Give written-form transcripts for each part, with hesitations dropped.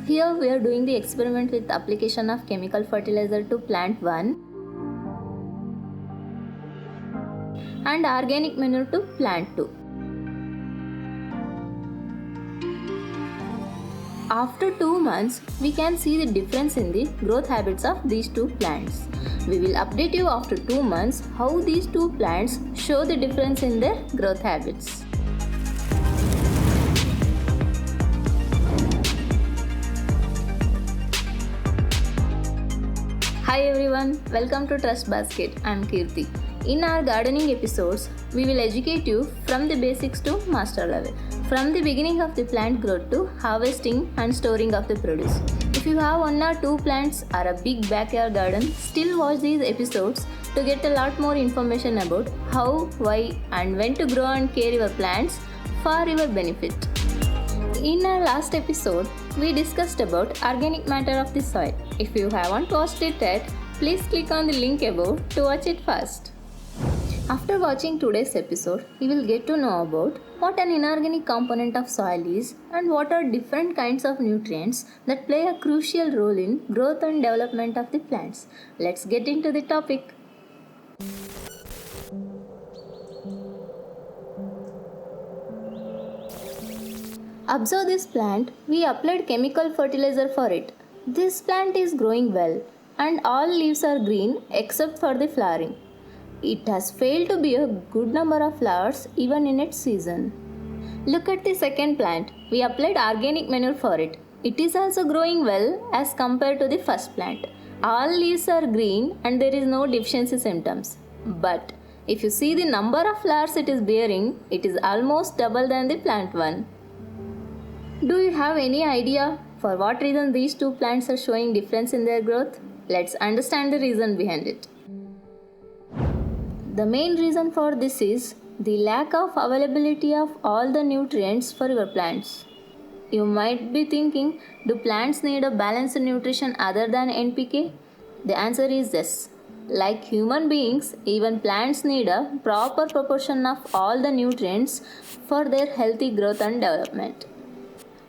Here we are doing the experiment with application of chemical fertilizer to plant 1 and organic manure to plant 2. After 2 months, we can see the difference in the growth habits of these two plants. We will update you after 2 months how these two plants show the difference in their growth habits. Hi everyone, welcome to Trust Basket. I am Kirti. In our gardening episodes, we will educate you from the basics to master level, from the beginning of the plant growth to harvesting and storing of the produce. If you have 1 or 2 plants or a big backyard garden, still watch these episodes to get a lot more information about how, why and when to grow and care your plants for your benefit. In our last episode, we discussed about organic matter of the soil. If you haven't watched it yet, please click on the link above to watch it first. After watching today's episode, you will get to know about what an inorganic component of soil is and what are different kinds of nutrients that play a crucial role in growth and development of the plants. Let's get into the topic. Observe this plant. We applied chemical fertilizer for it. This plant is growing well and all leaves are green except for the flowering. It has failed to bear a good number of flowers even in its season. Look at the second plant. We applied organic manure for it. It is also growing well as compared to the first plant. All leaves are green and there is no deficiency symptoms. But if you see the number of flowers it is bearing, it is almost double than the plant 1. Do you have any idea for what reason these two plants are showing difference in their growth? Let's understand the reason behind it. The main reason for this is the lack of availability of all the nutrients for your plants. You might be thinking, do plants need a balanced nutrition other than NPK? The answer is yes. Like human beings, even plants need a proper proportion of all the nutrients for their healthy growth and development.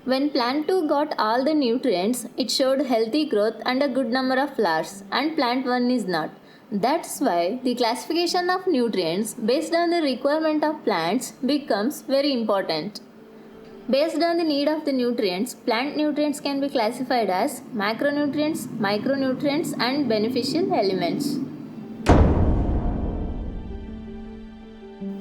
When plant 2 got all the nutrients, it showed healthy growth and a good number of flowers, and plant 1 is not. That's why the classification of nutrients based on the requirement of plants becomes very important. Based on the need of the nutrients, plant nutrients can be classified as macronutrients, micronutrients, and beneficial elements.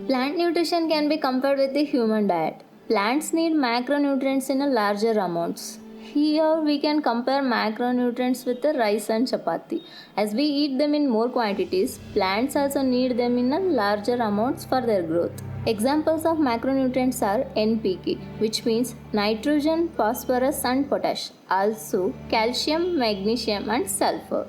Plant nutrition can be compared with the human diet. Plants need macronutrients in a larger amounts. Here we can compare macronutrients with the rice and chapati. As we eat them in more quantities, plants also need them in a larger amounts for their growth. Examples of macronutrients are NPK, which means nitrogen, phosphorus and potash. Also calcium, magnesium and sulfur.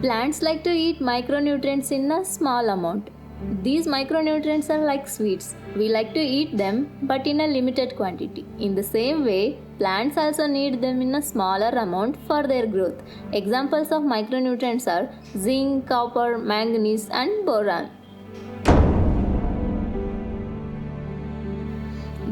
Plants like to eat micronutrients in a small amount. These micronutrients are like sweets. We like to eat them but in a limited quantity. In the same way, plants also need them in a smaller amount for their growth. Examples of micronutrients are zinc, copper, manganese and boron.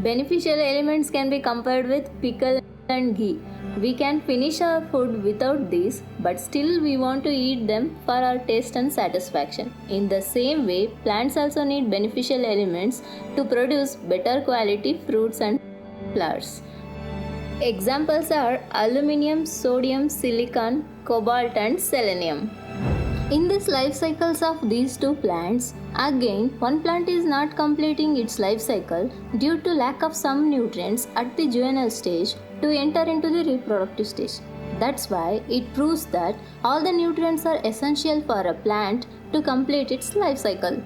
Beneficial elements can be compared with pickle and ghee. We can finish our food without these, but still we want to eat them for our taste and satisfaction. In the same way, plants also need beneficial elements to produce better quality fruits and flowers. Examples are aluminium, sodium, silicon, cobalt and selenium. In these life cycles of these two plants, again one plant is not completing its life cycle due to lack of some nutrients at the juvenile stage to enter into the reproductive stage. That's why it proves that all the nutrients are essential for a plant to complete its life cycle.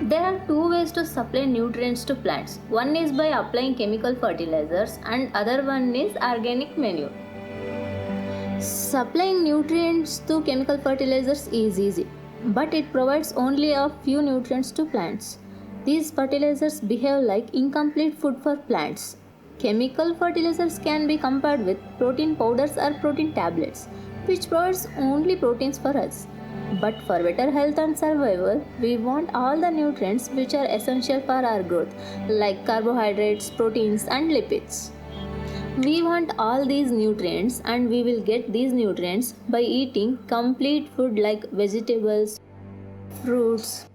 There are 2 ways to supply nutrients to plants. One is by applying chemical fertilizers and other one is organic manure. Supplying nutrients to chemical fertilizers is easy, but it provides only a few nutrients to plants. These fertilizers behave like incomplete food for plants. Chemical fertilizers can be compared with protein powders or protein tablets, which provides only proteins for us. But for better health and survival, we want all the nutrients which are essential for our growth, like carbohydrates, proteins, and lipids. We want all these nutrients, and we will get these nutrients by eating complete food like vegetables, fruits,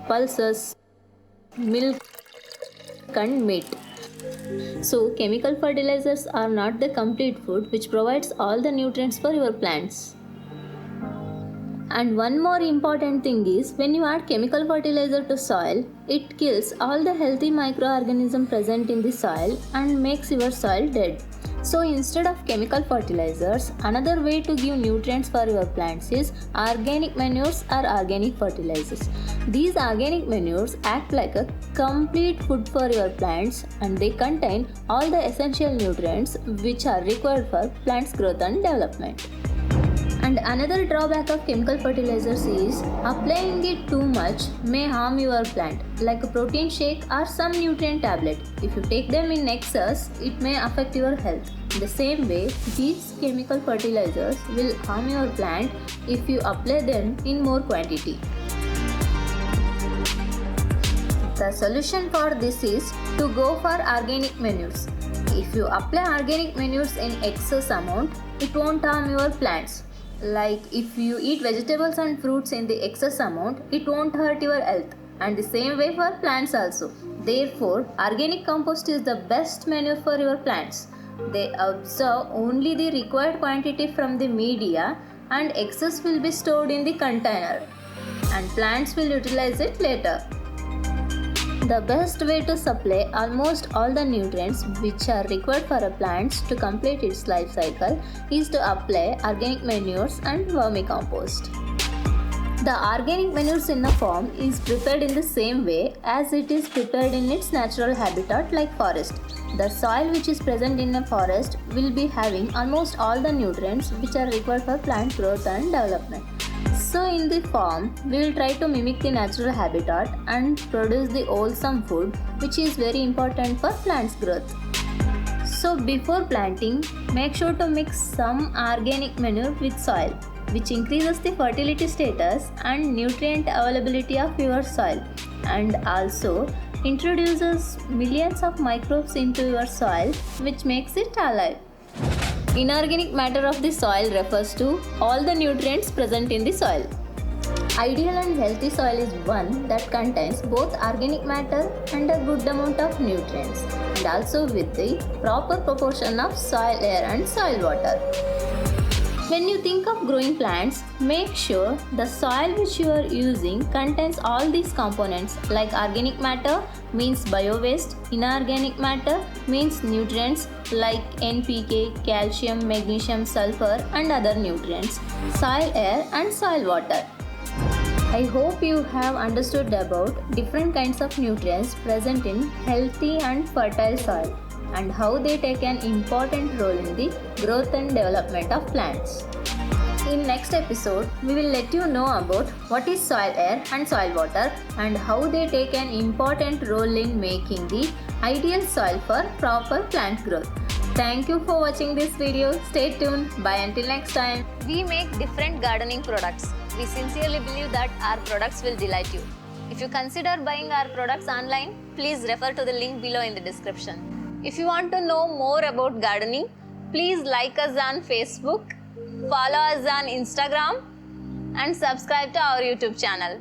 pulses, milk, and meat. So, chemical fertilizers are not the complete food which provides all the nutrients for your plants. And one more important thing is, when you add chemical fertilizer to soil, it kills all the healthy microorganisms present in the soil and makes your soil dead. So instead of chemical fertilizers, another way to give nutrients for your plants is organic manures or organic fertilizers. These organic manures act like a complete food for your plants, and they contain all the essential nutrients which are required for plants' growth and development. And another drawback of chemical fertilizers is applying it too much may harm your plant, like a protein shake or some nutrient tablet. If you take them in excess, it may affect your health. In the same way, these chemical fertilizers will harm your plant if you apply them in more quantity. The solution for this is to go for organic manures. If you apply organic manures in excess amount, it won't harm your plants. Like if you eat vegetables and fruits in the excess amount, it won't hurt your health. And the same way for plants also. Therefore, organic compost is the best manure for your plants. They absorb only the required quantity from the media, and excess will be stored in the container, and plants will utilize it later. The best way to supply almost all the nutrients which are required for a plant to complete its life cycle is to apply organic manures and vermicompost. The organic manures in a farm is prepared in the same way as it is prepared in its natural habitat like forest. The soil which is present in a forest will be having almost all the nutrients which are required for plant growth and development. So in the farm, we will try to mimic the natural habitat and produce the wholesome food which is very important for plants' growth. So before planting, make sure to mix some organic manure with soil, which increases the fertility status and nutrient availability of your soil, and also introduces millions of microbes into your soil, which makes it alive. Inorganic matter of the soil refers to all the nutrients present in the soil. Ideal and healthy soil is one that contains both organic matter and a good amount of nutrients, and also with the proper proportion of soil air and soil water. When you think of growing plants, make sure the soil which you are using contains all these components, like organic matter means bio-waste, inorganic matter means nutrients like NPK, calcium, magnesium, sulfur and other nutrients, soil air and soil water. I hope you have understood about different kinds of nutrients present in healthy and fertile soil, and how they take an important role in the growth and development of plants. In next episode, we will let you know about what is soil air and soil water and how they take an important role in making the ideal soil for proper plant growth. Thank you for watching this video. Stay tuned. Bye until next time. We make different gardening products. We sincerely believe that our products will delight you. If you consider buying our products online, please refer to the link below in the description. If you want to know more about gardening, please like us on Facebook, follow us on Instagram and subscribe to our YouTube channel.